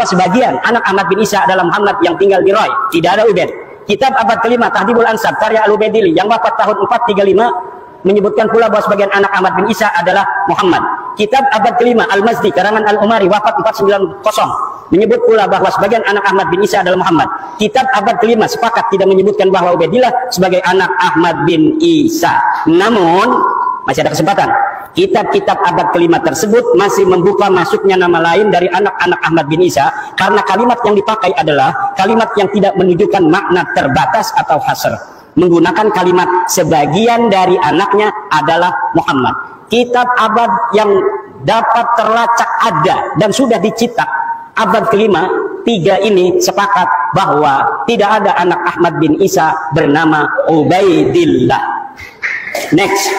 sebagian anak Ahmad bin Isa adalah Muhammad yang tinggal di Roy, tidak ada Ubaid. Kitab abad kelima Tahdhibul Ansab karya Al-Ubaidili yang wafat tahun 435 menyebutkan pula bahwa sebagian anak Ahmad bin Isa adalah Muhammad. Kitab abad kelima Al-Mazdi karangan Al-Umari wafat 490 menyebut pula bahwa sebagian anak Ahmad bin Isa adalah Muhammad. Kitab abad kelima sepakat tidak menyebutkan bahwa Ubaidillah sebagai anak Ahmad bin Isa. Namun masih ada kesempatan. Kitab-kitab abad kelima tersebut masih membuka masuknya nama lain dari anak-anak Ahmad bin Isa karena kalimat yang dipakai adalah kalimat yang tidak menunjukkan makna terbatas atau hasr. Menggunakan kalimat sebagian dari anaknya adalah Muhammad. Kitab abad yang dapat terlacak ada dan sudah dicetak abad kelima, 3 ini sepakat bahwa tidak ada anak Ahmad bin Isa bernama Ubaidillah. Next.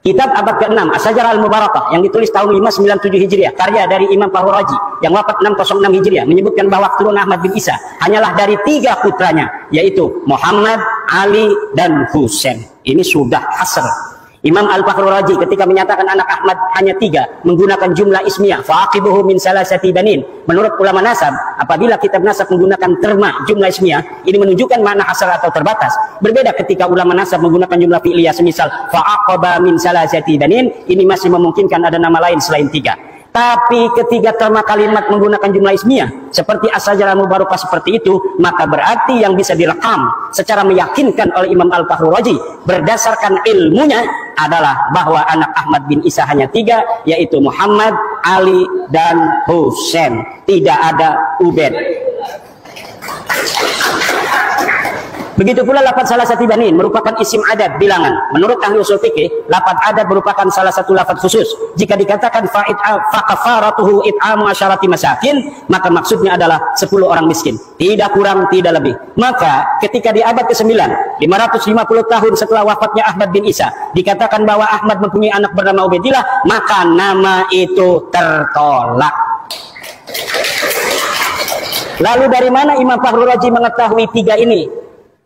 Kitab abad ke-6 As-Sajarah Al-Mubarakah yang ditulis tahun 597 Hijriah karya dari Imam Fahru Razi yang wafat 606 Hijriah menyebutkan bahwa keturunan Ahmad bin Isa hanyalah dari 3 putranya, yaitu Muhammad, Ali, dan Husain. Ini sudah hasr. Imam Al-Fahru Razi ketika menyatakan anak Ahmad hanya 3 menggunakan jumlah ismiyah faqibuhu min salasati banin. Menurut ulama nasab, apabila kitab nasab menggunakan terma jumlah ismiyah, ini menunjukkan makna asal atau terbatas. Berbeda ketika ulama nasab menggunakan jumlah fi'liyah semisal fa'aqaba min salasati banin, ini masih memungkinkan ada nama lain selain 3. Tapi ketika terma kalimat menggunakan jumlah ismiyah seperti As-Sajarah Mubarakah seperti itu, maka berarti yang bisa direkam secara meyakinkan oleh Imam Al-Fahru Razi berdasarkan ilmunya adalah bahwa anak Ahmad bin Isa hanya 3, yaitu Muhammad, Ali, dan Husain. Tidak ada Ubaid. Begitu pula lafaz salah satu banin merupakan isim adad bilangan. Menurut ahli usul fikih, lafaz adad merupakan salah satu lafaz khusus. Jika dikatakan fakafaratuhu it'amu asyarati masakin, maka maksudnya adalah 10 orang miskin, tidak kurang tidak lebih. Maka ketika di abad ke-9, 550 tahun setelah wafatnya Ahmad bin Isa, dikatakan bahwa Ahmad mempunyai anak bernama Ubaidillah, maka nama itu tertolak. Lalu dari mana Imam Fahru Razi mengetahui 3 ini?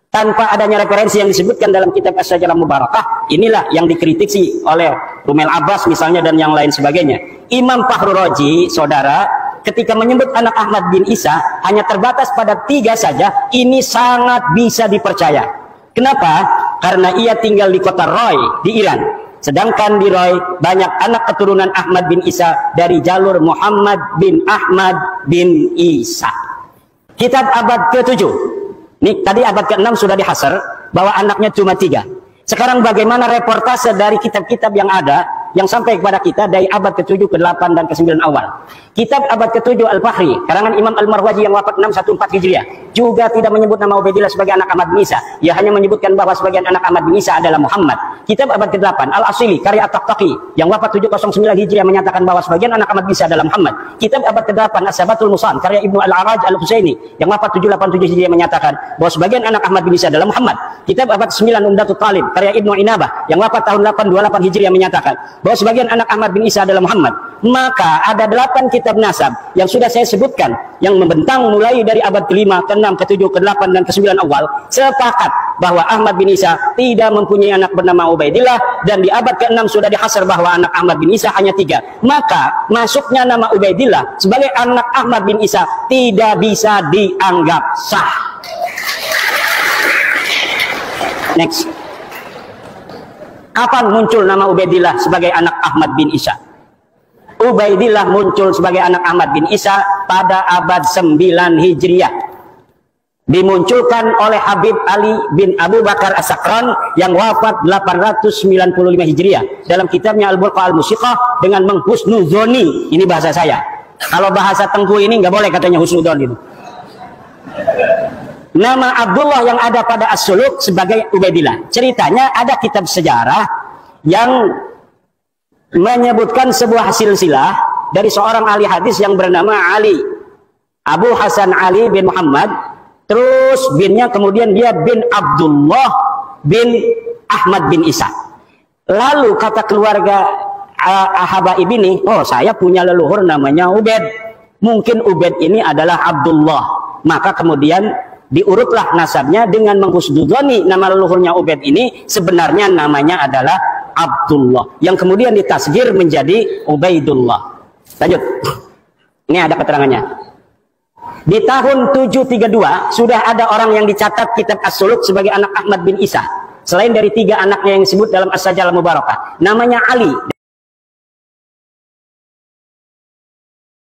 Tanpa adanya referensi yang disebutkan dalam kitab As-Sajarah Mubarakah, inilah yang dikritisi oleh Rumel Abbas misalnya dan yang lain sebagainya. Imam Fahru Razi, saudara, ketika menyebut anak Ahmad bin Isa hanya terbatas pada 3 saja, ini sangat bisa dipercaya. Kenapa? Karena ia tinggal di kota Roy di Iran. Sedangkan di Roy banyak anak keturunan Ahmad bin Isa dari jalur Muhammad bin Ahmad bin Isa. Kitab abad ke-7. Ini tadi abad ke-6 sudah dihasar bahwa anaknya cuma 3. Sekarang bagaimana reportase dari kitab-kitab yang ada yang sampai kepada kita dari abad ke-7, ke-8, dan ke-9 awal. Kitab abad ke-7 Al-Fahri karangan Imam Al-Marwazi yang wafat 614 Hijriah juga tidak menyebut nama Ubaidillah sebagai anak Ahmad bin Isa. Ia hanya menyebutkan bahwa sebagian anak Ahmad bin Isa adalah Muhammad. Kitab abad ke-8 Al-Asili karya At-Taqtaqi yang wafat 709 Hijriah menyatakan bahwa sebagian anak Ahmad bin Isa adalah Muhammad. Kitab abad ke-8 As-Sabatul Musan karya Ibnu Al-Araj Al-Husaini yang wafat 787 Hijriah menyatakan bahwa sebagian anak Ahmad bin Isa adalah Muhammad. Kitab abad ke-9 Umdatul Talib karya Ibnu Inabah yang wafat tahun 828 Hijriah menyatakan bahwa sebagian anak Ahmad bin Isa adalah Muhammad. Maka ada 8 kitab nasab yang sudah saya sebutkan yang membentang mulai dari abad ke-5, ke-6, ke-7, ke-8, dan ke-9 awal sepakat bahwa Ahmad bin Isa tidak mempunyai anak bernama Ubaidillah, dan di abad ke-6 sudah dihasar bahwa anak Ahmad bin Isa hanya 3. Maka masuknya nama Ubaidillah sebagai anak Ahmad bin Isa tidak bisa dianggap sah. Next. Kapan muncul nama Ubaidillah sebagai anak Ahmad bin Isa? Ubaidillah muncul sebagai anak Ahmad bin Isa pada abad 9 Hijriah. Dimunculkan oleh Habib Ali bin Abu Bakar As-Sakran yang wafat 895 Hijriah dalam kitabnya Al-Burqa Al-Musiqah dengan menghusnuzoni. Ini bahasa saya. Kalau bahasa Tengku ini nggak boleh katanya husnuzoni. Nama Abdullah yang ada pada As-Suluk sebagai Ubaidillah. Ceritanya ada kitab sejarah yang menyebutkan sebuah silsilah dari seorang ahli hadis yang bernama Ali. Abu Hasan Ali bin Muhammad. Terus binnya kemudian dia bin Abdullah bin Ahmad bin Isa. Lalu kata keluarga Habaib ini, oh saya punya leluhur namanya Ubaid. Mungkin Ubaid ini adalah Abdullah. Maka kemudian diurutlah nasabnya dengan menghusnuzoni nama leluhurnya Ubaid ini sebenarnya namanya adalah Abdullah, yang kemudian ditasgir menjadi Ubaidullah. Lanjut. Ini ada keterangannya. Di tahun 732 sudah ada orang yang dicatat kitab As-Suluk sebagai anak Ahmad bin Isa. Selain dari 3 anaknya yang disebut dalam As-Sajalah Mubarakah. Namanya Ali.